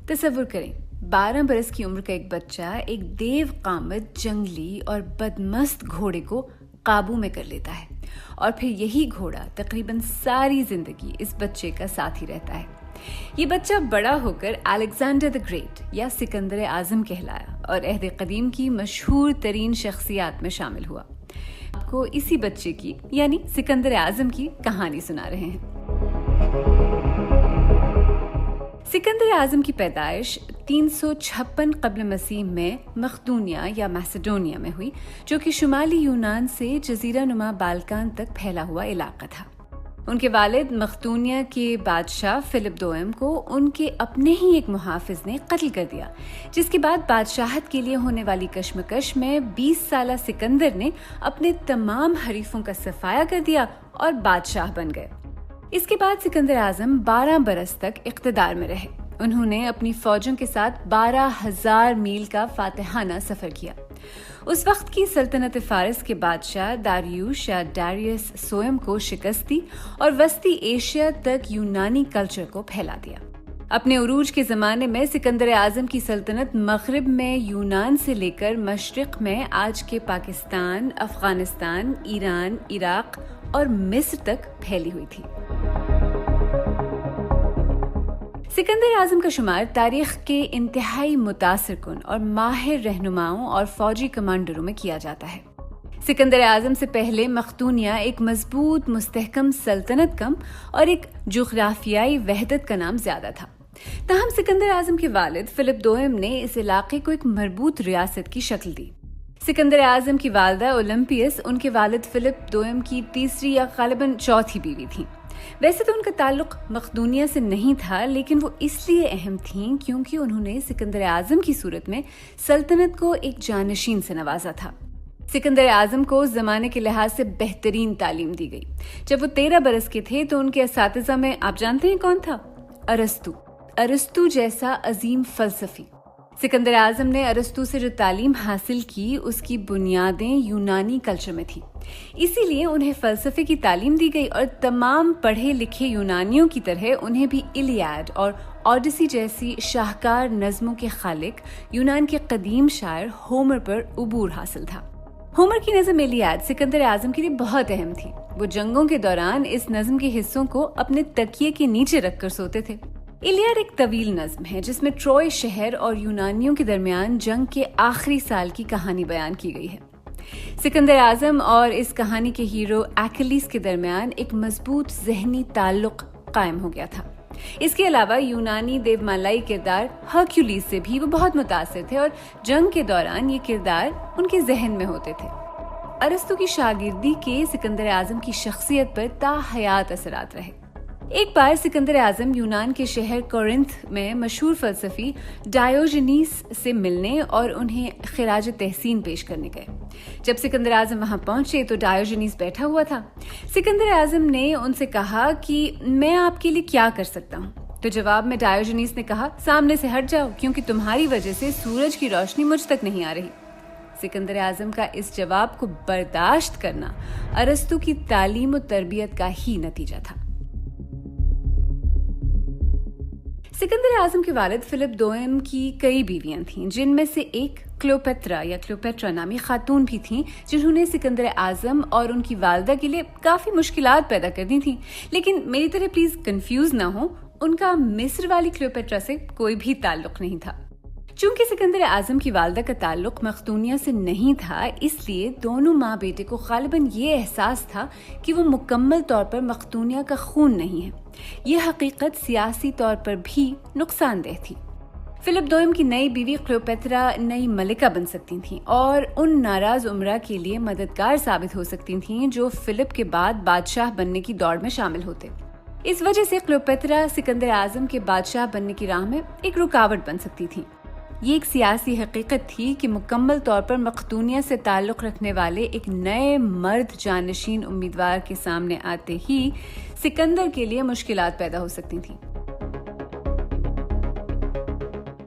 تصور کریں 12 برس کی عمر کا ایک بچہ ایک دیو قامت جنگلی اور بدمست گھوڑے کو قابو میں کر لیتا ہے اور پھر یہی گھوڑا تقریباً ساری زندگی اس بچے کا ساتھی رہتا ہے۔ یہ بچہ بڑا ہو کر الیگزینڈر دی گریٹ یا سکندر اعظم کہلایا اور عہد قدیم کی مشہور ترین شخصیات میں شامل ہوا۔ آپ کو اسی بچے کی یعنی سکندر اعظم کی کہانی سنا رہے ہیں۔ سکندر اعظم کی پیدائش 356 قبل مسیح میں مقدونیہ یا میسیڈونیا میں ہوئی، جو کہ شمالی یونان سے جزیرہ نما بالکان تک پھیلا ہوا علاقہ تھا۔ ان کے والد مقدونیہ کے بادشاہ فلپ دوئم کو ان کے اپنے ہی ایک محافظ نے قتل کر دیا، جس کے بعد بادشاہت کے لیے ہونے والی کشمکش میں 20 سالہ سکندر نے اپنے تمام حریفوں کا صفایا کر دیا اور بادشاہ بن گئے۔ اس کے بعد سکندر اعظم 12 برس تک اقتدار میں رہے۔ انہوں نے اپنی فوجوں کے ساتھ 12,000 میل کا فاتحانہ سفر کیا۔ اس وقت کی سلطنت فارس کے بادشاہ داریوش یا ڈیریس سوئم کو شکست دی اور وسطی ایشیا تک یونانی کلچر کو پھیلا دیا۔ اپنے عروج کے زمانے میں سکندر اعظم کی سلطنت مغرب میں یونان سے لے کر مشرق میں آج کے پاکستان، افغانستان، ایران، عراق اور مصر تک پھیلی ہوئی تھی۔ سکندر اعظم کا شمار تاریخ کے انتہائی متاثر کن اور ماہر رہنماؤں اور فوجی کمانڈروں میں کیا جاتا ہے۔ سکندر اعظم سے پہلے مقدونیہ ایک مضبوط مستحکم سلطنت کم اور ایک جغرافیائی وحدت کا نام زیادہ تھا۔ تاہم سکندر اعظم کے والد فلپ دوئم نے اس علاقے کو ایک مربوط ریاست کی شکل دی۔ سکندر اعظم کی والدہ اولمپیس ان کے والد فلپ دوئم کی تیسری یا غالباً چوتھی بیوی تھیں۔ ویسے تو ان کا تعلق مقدونیہ سے نہیں تھا، لیکن وہ اس لیے اہم تھیں کیونکہ انہوں نے سکندر اعظم کی صورت میں سلطنت کو ایک جانشین سے نوازا تھا۔ سکندر اعظم کو زمانے کے لحاظ سے بہترین تعلیم دی گئی۔ جب وہ 13 برس کے تھے تو ان کے اساتذہ میں آپ جانتے ہیں کون تھا؟ ارسطو جیسا عظیم فلسفی۔ سکندر اعظم نے ارسطو سے جو تعلیم حاصل کی اس کی بنیادیں یونانی کلچر میں تھیں، اسی لیے انہیں فلسفے کی تعلیم دی گئی اور تمام پڑھے لکھے یونانیوں کی طرح انہیں بھی ایلیاد اور اوڈیسی جیسی شاہکار نظموں کے خالق یونان کے قدیم شاعر ہومر پر عبور حاصل تھا۔ ہومر کی نظم ایلیاد سکندر اعظم کے لیے بہت اہم تھی۔ وہ جنگوں کے دوران اس نظم کے حصوں کو اپنے تکیے کے نیچے رکھ کر سوتے تھے۔ ایلیاد ایک طویل نظم ہے جس میں ٹروئے شہر اور یونانیوں کے درمیان جنگ کے آخری سال کی کہانی بیان کی گئی ہے۔ سکندر اعظم اور اس کہانی کے ہیرو ایکلیس کے درمیان ایک مضبوط ذہنی تعلق قائم ہو گیا تھا۔ اس کے علاوہ یونانی دیومالائی کردار ہرکیولیس سے بھی وہ بہت متاثر تھے اور جنگ کے دوران یہ کردار ان کے ذہن میں ہوتے تھے۔ ارسطو کی شاگردی کے سکندر اعظم کی شخصیت پر تا حیات اثرات رہے۔ ایک بار سکندر اعظم یونان کے شہر کورنتھ میں مشہور فلسفی ڈایوجنیس سے ملنے اور انہیں خراج تحسین پیش کرنے گئے۔ جب سکندر اعظم وہاں پہنچے تو ڈایوجنیس بیٹھا ہوا تھا۔ سکندر اعظم نے ان سے کہا کہ میں آپ کے لیے کیا کر سکتا ہوں؟ تو جواب میں ڈایوجنیس نے کہا، سامنے سے ہٹ جاؤ کیونکہ تمہاری وجہ سے سورج کی روشنی مجھ تک نہیں آ رہی۔ سکندر اعظم کا اس جواب کو برداشت کرنا ارسطو کی تعلیم و تربیت کا ہی نتیجہ تھا۔ سکندر اعظم کے والد فلپ دوئم کی کئی بیویاں تھیں، جن میں سے ایک کلیوپیٹرا نامی خاتون بھی تھیں، جنہوں نے سکندر اعظم اور ان کی والدہ کے لیے کافی مشکلات پیدا کر دی تھیں۔ لیکن میری طرح پلیز کنفیوز نہ ہو، ان کا مصر والی کلیوپیٹرا سے کوئی بھی تعلق نہیں تھا۔ چونکہ سکندر اعظم کی والدہ کا تعلق مقدونیہ سے نہیں تھا، اس لیے دونوں ماں بیٹے کو غالباً یہ احساس تھا کہ وہ مکمل طور پر مقدونیہ کا خون نہیں ہے۔ یہ حقیقت سیاسی طور پر بھی نقصان دہ تھی۔ فلپ دوئم کی نئی بیوی کلیوپیٹرا نئی ملکہ بن سکتی تھیں اور ان ناراض امراء کے لیے مددگار ثابت ہو سکتی تھیں جو فلپ کے بعد بادشاہ بننے کی دوڑ میں شامل ہوتے۔ اس وجہ سے کلیوپیٹرا سکندر اعظم کے بادشاہ بننے کی راہ میں ایک رکاوٹ بن سکتی تھیں۔ یہ ایک سیاسی حقیقت تھی کہ مکمل طور پر مقدونیہ سے تعلق رکھنے والے ایک نئے مرد جانشین امیدوار کے سامنے آتے ہی سکندر کے لیے مشکلات پیدا ہو سکتی تھیں۔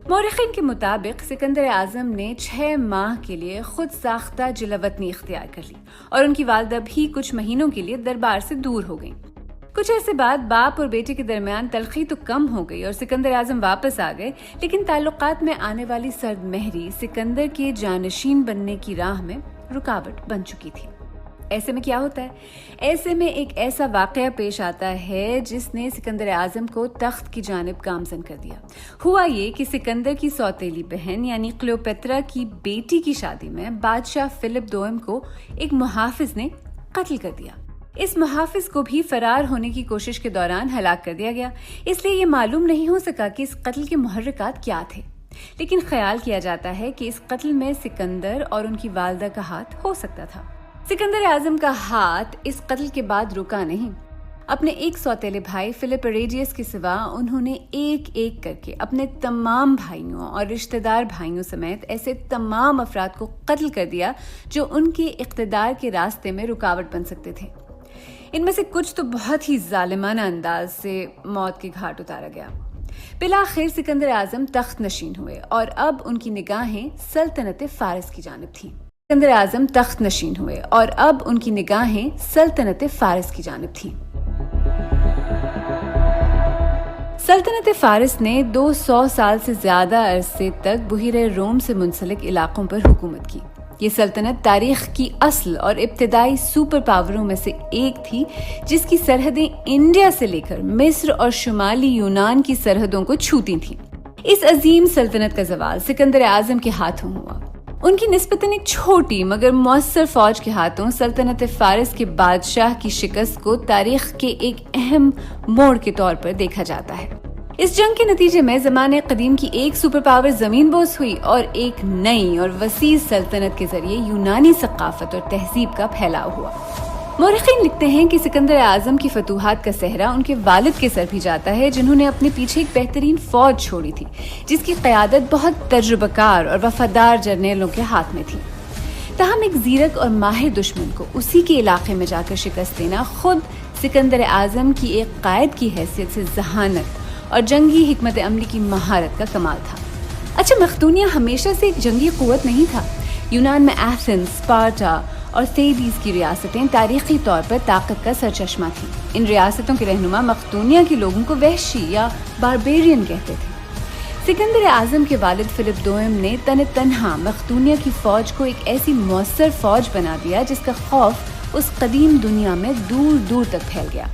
مورخین کے مطابق سکندر اعظم نے 6 ماہ کے لیے خود ساختہ جلاوطنی اختیار کر لی اور ان کی والدہ بھی کچھ مہینوں کے لیے دربار سے دور ہو گئیں۔ کچھ عرصے بعد باپ اور بیٹے کے درمیان تلخی تو کم ہو گئی اور سکندر اعظم واپس آ گئے، لیکن تعلقات میں آنے والی سرد مہری سکندر کے جانشین بننے کی راہ میں رکاوٹ بن چکی تھی۔ ایسے میں کیا ہوتا ہے؟ ایسے میں ایک ایسا واقعہ پیش آتا ہے جس نے سکندر اعظم کو تخت کی جانب گامزن کر دیا۔ ہوا یہ کہ سکندر کی سوتیلی بہن یعنی کلیوپیٹرا کی بیٹی کی شادی میں بادشاہ فلپ دوم کو ایک محافظ نے قتل کر دیا۔ اس محافظ کو بھی فرار ہونے کی کوشش کے دوران ہلاک کر دیا گیا، اس لیے یہ معلوم نہیں ہو سکا کہ اس قتل کے محرکات کیا تھے، لیکن خیال کیا جاتا ہے کہ اس قتل میں سکندر اور ان کی والدہ کا ہاتھ ہو سکتا تھا۔ سکندر اعظم کا ہاتھ اس قتل کے بعد رکا نہیں۔ اپنے ایک سوتیلے بھائی فلپ ایریڈیس کے سوا انہوں نے ایک ایک کر کے اپنے تمام بھائیوں اور رشتہ دار بھائیوں سمیت ایسے تمام افراد کو قتل کر دیا جو ان کے اقتدار کے راستے میں رکاوٹ بن سکتے تھے۔ ان میں سے کچھ تو بہت ہی ظالمانہ انداز سے موت کے گھاٹ اتارا گیا۔ بالآخر سکندر اعظم تخت نشین ہوئے اور اب ان کی نگاہیں سلطنت فارس کی جانب تھیں۔ سکندر اعظم تخت نشین ہوئے اور اب ان کی نگاہیں سلطنت فارس کی جانب تھیں۔ سلطنت فارس نے 200 سال سے زیادہ عرصے تک بحیرہ روم سے منسلک علاقوں پر حکومت کی۔ یہ سلطنت تاریخ کی اصل اور ابتدائی سپر پاوروں میں سے ایک تھی جس کی سرحدیں انڈیا سے لے کر مصر اور شمالی یونان کی سرحدوں کو چھوتی تھیں۔ اس عظیم سلطنت کا زوال سکندر اعظم کے ہاتھوں ہوا۔ ان کی نسبتاً ایک چھوٹی مگر مؤثر فوج کے ہاتھوں سلطنت فارس کے بادشاہ کی شکست کو تاریخ کے ایک اہم موڑ کے طور پر دیکھا جاتا ہے۔ اس جنگ کے نتیجے میں زمانے قدیم کی ایک سپر پاور زمین بوس ہوئی اور ایک نئی اور وسیع سلطنت کے ذریعے یونانی ثقافت اور تہذیب کا پھیلاؤ ہوا۔ مورخین لکھتے ہیں کہ سکندر اعظم کی فتوحات کا سہرا ان کے والد کے سر بھی جاتا ہے، جنہوں نے اپنے پیچھے ایک بہترین فوج چھوڑی تھی جس کی قیادت بہت تجربہ کار اور وفادار جرنیلوں کے ہاتھ میں تھی۔ تاہم ایک زیرک اور ماہر دشمن کو اسی کے علاقے میں جا کر شکست دینا خود سکندر اعظم کی ایک قائد کی حیثیت سے ذہانت اور جنگی حکمت عملی کی مہارت کا کمال تھا۔ اچھا، مقدونیہ ہمیشہ سے ایک جنگی قوت نہیں تھا۔ یونان میں ایتھنز، اسپارٹا اور تھیبیز کی ریاستیں تاریخی طور پر طاقت کا سرچشمہ تھیں۔ ان ریاستوں کے رہنما مقدونیہ کے لوگوں کو وحشی یا باربیرین کہتے تھے۔ سکندر اعظم کے والد فلپ دوم نے تنہا مقدونیہ کی فوج کو ایک ایسی مؤثر فوج بنا دیا جس کا خوف اس قدیم دنیا میں دور دور تک پھیل گیا۔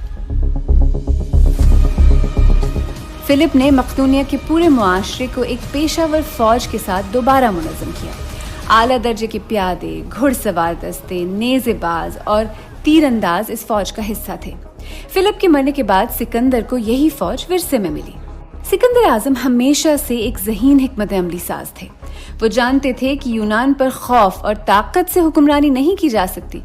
فلپ نے مقدونیہ کے پورے معاشرے کو ایک پیشہ ور فوج کے ساتھ دوبارہ منظم کیا۔ اعلیٰ درجے کے پیادے، گھڑ سوار دستے، نیزے باز اور تیر انداز اس فوج کا حصہ تھے۔ فلپ کے مرنے کے بعد سکندر کو یہی فوج ورثے میں ملی۔ سکندر اعظم ہمیشہ سے ایک ذہین حکمت عملی ساز تھے۔ وہ جانتے تھے کہ یونان پر خوف اور طاقت سے حکمرانی نہیں کی جا سکتی۔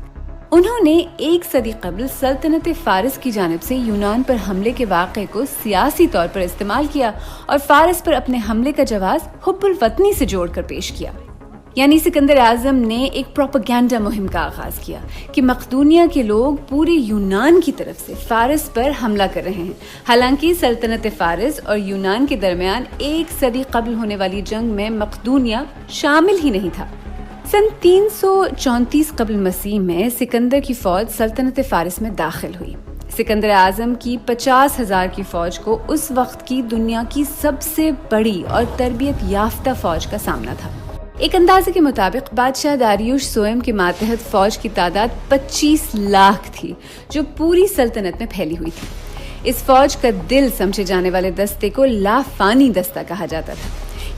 انہوں نے 1 صدی قبل سلطنت فارس کی جانب سے یونان پر حملے کے واقعے کو سیاسی طور پر استعمال کیا اور فارس پر اپنے حملے کا جواز حب الوطنی سے جوڑ کر پیش کیا۔ یعنی سکندر اعظم نے ایک پروپیگنڈا مہم کا آغاز کیا کہ مقدونیہ کے لوگ پورے یونان کی طرف سے فارس پر حملہ کر رہے ہیں، حالانکہ سلطنت فارس اور یونان کے درمیان 1 صدی قبل ہونے والی جنگ میں مقدونیہ شامل ہی نہیں تھا۔ سن 334 قبل مسیح میں سکندر کی فوج سلطنت فارس میں داخل ہوئی۔ سکندر اعظم کی 50,000 کی فوج کو اس وقت کی دنیا کی سب سے بڑی اور تربیت یافتہ فوج کا سامنا تھا۔ ایک اندازے کے مطابق بادشاہ داریوش سوئم کے ماتحت فوج کی تعداد 25 لاکھ تھی جو پوری سلطنت میں پھیلی ہوئی تھی۔ اس فوج کا دل سمجھے جانے والے دستے کو لافانی دستہ کہا جاتا تھا۔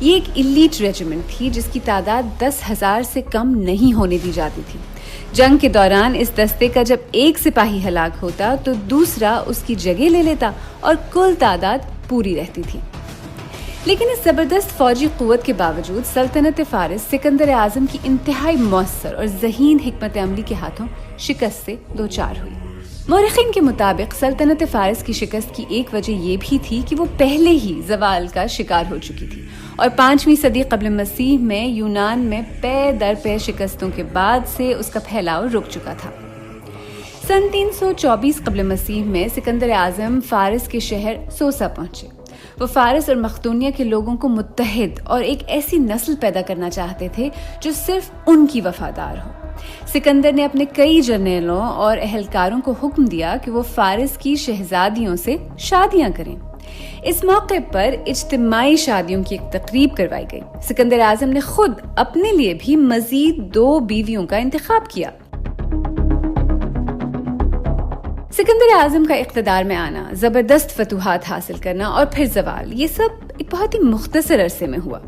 یہ ایک ایلیٹ ریجیمنٹ تھی جس کی تعداد 10,000 سے کم نہیں ہونے دی جاتی تھی۔ جنگ کے دوران اس دستے کا جب ایک سپاہی ہلاک ہوتا تو دوسرا اس کی جگہ لے لیتا اور کل تعداد پوری رہتی تھی۔ لیکن اس زبردست فوجی قوت کے باوجود سلطنت فارس سکندر اعظم کی انتہائی مؤثر اور ذہین حکمت عملی کے ہاتھوں شکست سے دوچار ہوئی۔ مورخین کے مطابق سلطنت فارس کی شکست کی ایک وجہ یہ بھی تھی کہ وہ پہلے ہی زوال کا شکار ہو چکی تھی اور 5ویں صدی قبل مسیح میں یونان میں پے در پے شکستوں کے بعد سے اس کا پھیلاؤ رک چکا تھا۔ سن 324 قبل مسیح میں سکندر اعظم فارس کے شہر سوسا پہنچے۔ وہ فارس اور مقدونیہ کے لوگوں کو متحد اور ایک ایسی نسل پیدا کرنا چاہتے تھے جو صرف ان کی وفادار ہو۔ سکندر نے اپنے کئی جرنیلوں اور اہلکاروں کو حکم دیا کہ وہ فارس کی شہزادیوں سے شادیاں کریں۔ اس موقع پر اجتماعی شادیوں کی ایک تقریب کروائی گئی۔ سکندر اعظم نے خود اپنے لیے بھی مزید 2 بیویوں کا انتخاب کیا۔ سکندر اعظم کا اقتدار میں آنا، زبردست فتوحات حاصل کرنا اور پھر زوال، یہ سب ایک بہت ہی مختصر عرصے میں ہوا۔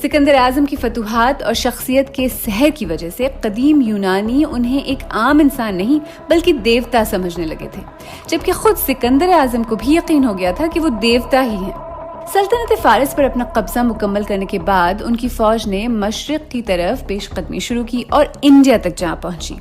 سکندر اعظم کی فتوحات اور شخصیت کے سحر کی وجہ سے قدیم یونانی انہیں ایک عام انسان نہیں بلکہ دیوتا سمجھنے لگے تھے، جبکہ خود سکندر اعظم کو بھی یقین ہو گیا تھا کہ وہ دیوتا ہی ہیں۔ سلطنت فارس پر اپنا قبضہ مکمل کرنے کے بعد ان کی فوج نے مشرق کی طرف پیش قدمی شروع کی اور انڈیا تک جا پہنچی۔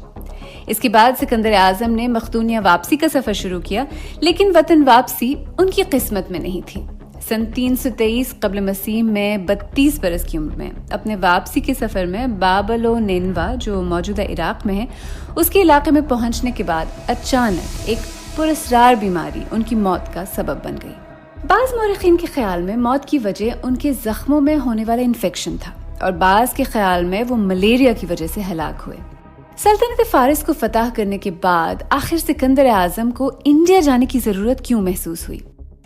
اس کے بعد سکندر اعظم نے مقدونیہ واپسی کا سفر شروع کیا، لیکن وطن واپسی ان کی قسمت میں نہیں تھی۔ سن 323 قبل مسیح میں 32 برس کی عمر میں اپنے واپسی کے سفر میں بابل و نینوا جو موجودہ عراق میں ہے، اس کے علاقے میں پہنچنے کے بعد اچانک ایک پراسرار بیماری ان کی موت کا سبب بن گئی۔ بعض مورخین کے خیال میں موت کی وجہ ان کے زخموں میں ہونے والا انفیکشن تھا، اور بعض کے خیال میں وہ ملیریا کی وجہ سے ہلاک ہوئے۔ سلطنت فارس کو فتح کرنے کے بعد آخر سکندر اعظم کو انڈیا جانے کی ضرورت کیوں محسوس ہوئی؟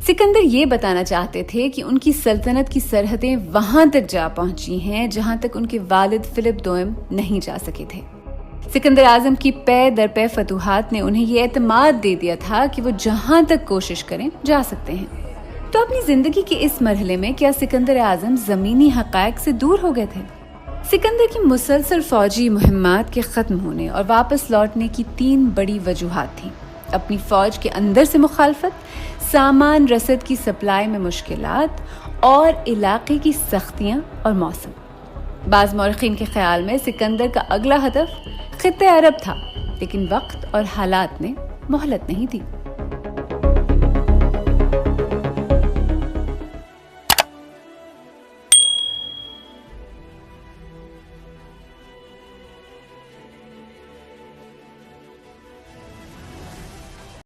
سکندر یہ بتانا چاہتے تھے کہ ان کی سلطنت کی سرحدیں وہاں تک جا پہنچی ہیں جہاں تک ان کے والد فلپ دوئم نہیں جا سکے تھے۔ سکندر اعظم کی پے در پے فتوحات نے انہیں یہ اعتماد دے دیا تھا کہ وہ جہاں تک کوشش کریں جا سکتے ہیں۔ تو اپنی زندگی کے اس مرحلے میں کیا سکندر اعظم زمینی حقائق سے دور ہو گئے تھے؟ سکندر کی مسلسل فوجی مہمات کے ختم ہونے اور واپس لوٹنے کی 3 بڑی وجوہات تھیں۔ اپنی فوج کے اندر سے مخالفت، سامان رسد کی سپلائی میں مشکلات اور علاقے کی سختیاں اور موسم۔ بعض مورخین کے خیال میں سکندر کا اگلا ہدف خطہ عرب تھا، لیکن وقت اور حالات نے مہلت نہیں دی۔